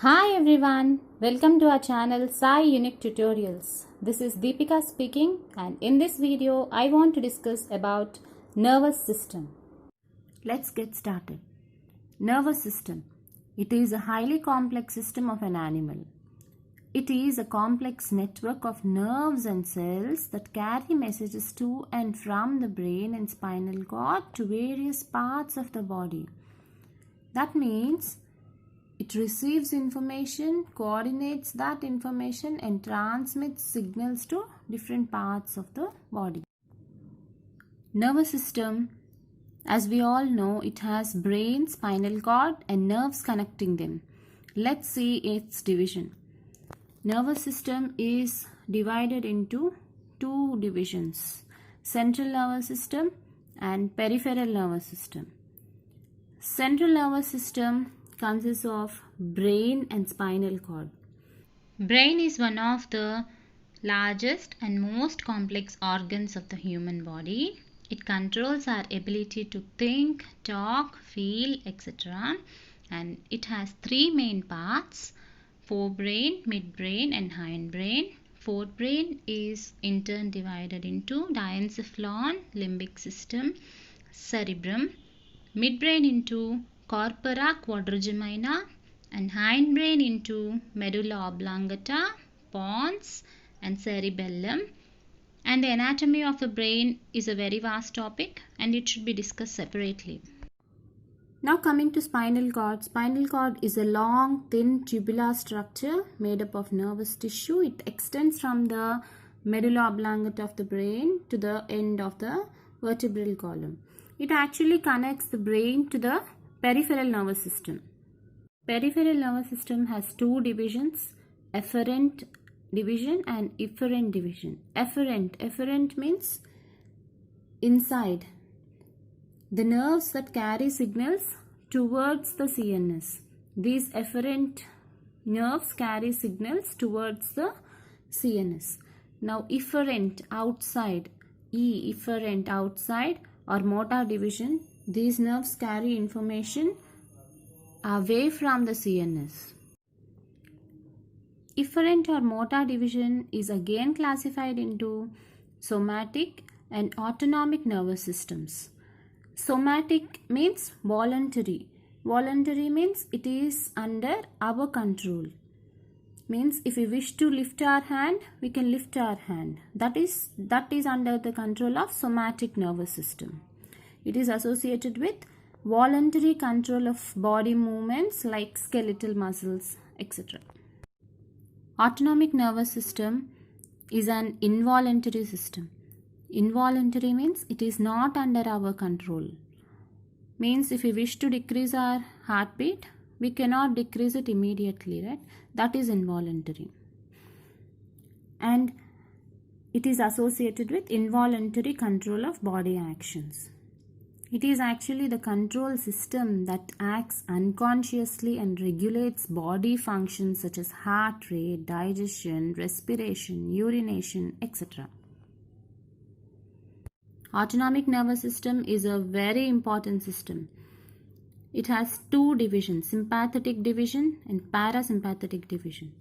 Hi everyone, welcome to our channel Sai Unique Tutorials. This is Deepika speaking, and in this video I want to discuss about nervous system. Let's get started. Nervous system. It is a highly complex system of an animal. It is a complex network of nerves and cells that carry messages to and from the brain and spinal cord to various parts of the body. That means it receives information, coordinates that information, and transmits signals to different parts of the body. Nervous system, as we all know, it has brain, spinal cord, and nerves connecting them. Let's see its division. Nervous system is divided into two divisions: central nervous system and peripheral nervous system. Central nervous system consists of brain and spinal cord. Brain is one of the largest and most complex organs of the human body. It controls our ability to think, talk, feel, etc. And it has three main parts: forebrain, midbrain, and hindbrain. Forebrain is in turn divided into diencephalon, limbic system, cerebrum, midbrain into corpora quadrigemina, and hindbrain into medulla oblongata, pons, and cerebellum. And the anatomy of the brain is a very vast topic and it should be discussed separately. Now coming to spinal cord. Spinal cord is a long, thin tubular structure made up of nervous tissue. It extends from the medulla oblongata of the brain to the end of the vertebral column. It actually connects the brain to the peripheral nervous system. Peripheral nervous system has two divisions: efferent division and efferent division. Efferent means inside. The nerves that carry signals towards the CNS. These efferent nerves carry signals towards the CNS. Now efferent outside, efferent outside or motor division. These nerves carry information away from the CNS. Efferent or motor division is again classified into somatic and autonomic nervous systems. Somatic means voluntary. Voluntary means it is under our control. Means if we wish to lift our hand, we can lift our hand. That is under the control of somatic nervous system. It is associated with voluntary control of body movements like skeletal muscles, etc. Autonomic nervous system is an involuntary system. Involuntary means it is not under our control. Means if we wish to decrease our heartbeat, we cannot decrease it immediately, right? That is involuntary. And it is associated with involuntary control of body actions. It is actually the control system that acts unconsciously and regulates body functions such as heart rate, digestion, respiration, urination, etc. Autonomic nervous system is a very important system. It has two divisions: sympathetic division and parasympathetic division.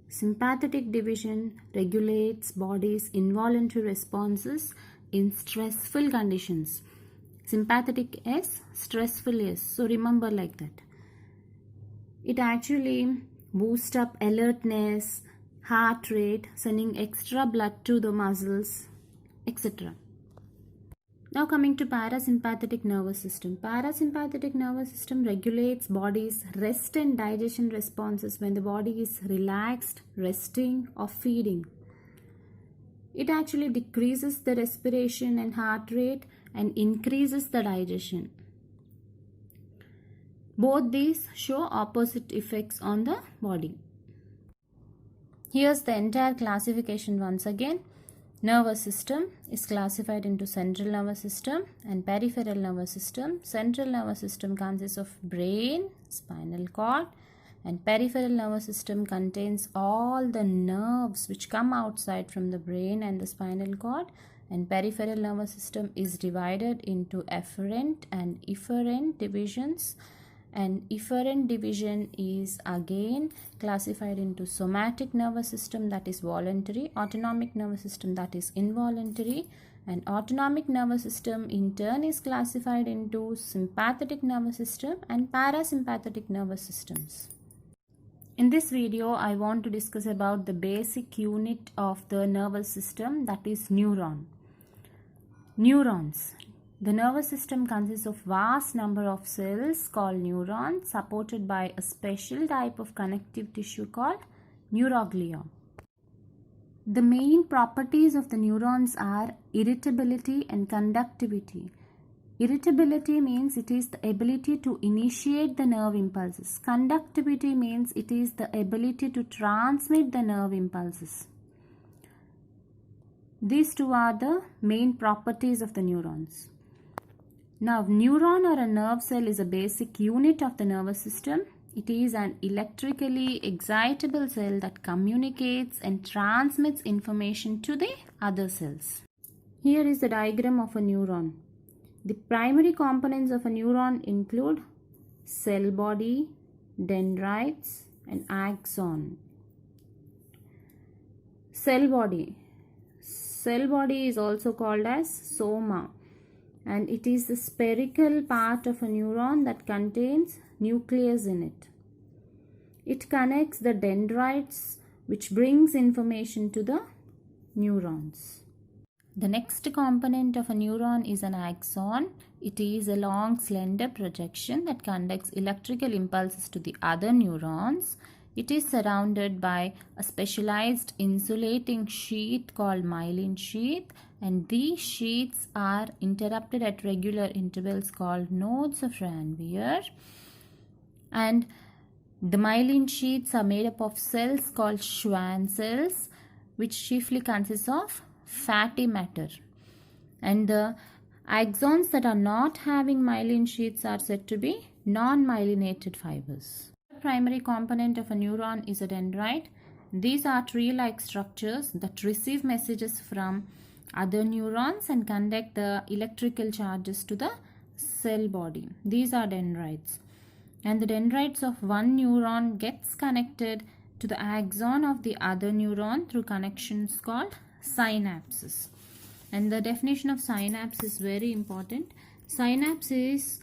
Sympathetic division regulates body's involuntary responses in stressful conditions. Sympathetic S, stressful S. So remember like that. It actually boosts up alertness, heart rate, sending extra blood to the muscles, etc. Now coming to parasympathetic nervous system. Parasympathetic nervous system regulates body's rest and digestion responses when the body is relaxed, resting, or feeding. It actually decreases the respiration and heart rate and increases the digestion. Both these show opposite effects on the body. Here's the entire classification once again. Nervous system is classified into central nervous system and peripheral nervous system. Central nervous system consists of brain, spinal cord, and peripheral nervous system contains all the nerves which come outside from the brain and the spinal cord. And peripheral nervous system is divided into efferent and efferent divisions. and efferent division is again classified into somatic nervous system, that is voluntary, autonomic nervous system, that is involuntary, and autonomic nervous system in turn is classified into sympathetic nervous system and parasympathetic nervous systems. In this video, I want to discuss about the basic unit of the nervous system, that is neuron. Neurons. The nervous system consists of vast number of cells called neurons supported by a special type of connective tissue called neuroglia. The main properties of the neurons are irritability and conductivity. Irritability means it is the ability to initiate the nerve impulses. Conductivity means it is the ability to transmit the nerve impulses. These two are the main properties of the neurons. Now, neuron or a nerve cell is a basic unit of the nervous system. It is an electrically excitable cell that communicates and transmits information to the other cells. Here is the diagram of a neuron. The primary components of a neuron include cell body, dendrites, and axon. Cell body. Cell body is also called as soma, and it is the spherical part of a neuron that contains nucleus in it. It connects the dendrites, which brings information to the neurons. The next component of a neuron is an axon. It is a long, slender projection that conducts electrical impulses to the other neurons. It is surrounded by a specialized insulating sheath called myelin sheath, and these sheaths are interrupted at regular intervals called nodes of Ranvier. And the myelin sheaths are made up of cells called Schwann cells, which chiefly consists of fatty matter. And the axons that are not having myelin sheaths are said to be non-myelinated fibers. The primary component of a neuron is a dendrite. These are tree-like structures that receive messages from other neurons and conduct the electrical charges to the cell body. These are dendrites. And the dendrites of one neuron gets connected to the axon of the other neuron through connections called synapses. And the definition of synapse is very important. Synapse is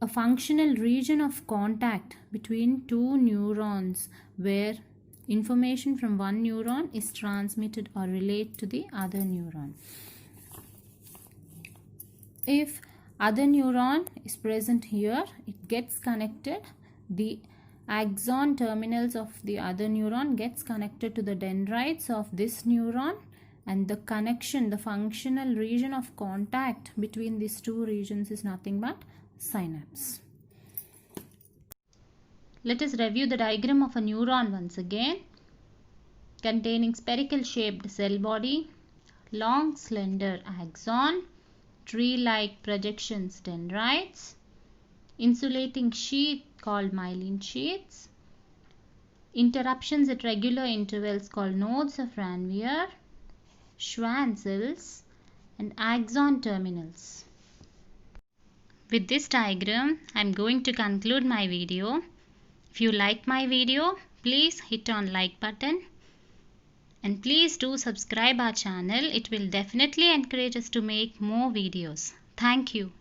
a functional region of contact between two neurons where information from one neuron is transmitted or relayed to the other neuron. If other neuron is present here, it gets connected. The axon terminals of the other neuron gets connected to the dendrites of this neuron, and the connection, the functional region of contact between these two regions is nothing but synapse. Let us review the diagram of a neuron once again, containing spherical shaped cell body, long slender axon, tree-like projections dendrites, insulating sheath called myelin sheaths, interruptions at regular intervals called nodes of Ranvier, Schwann cells, and axon terminals. With this diagram, I am going to conclude my video. If you like my video, please hit on like button. And please do subscribe our channel. It will definitely encourage us to make more videos. Thank you.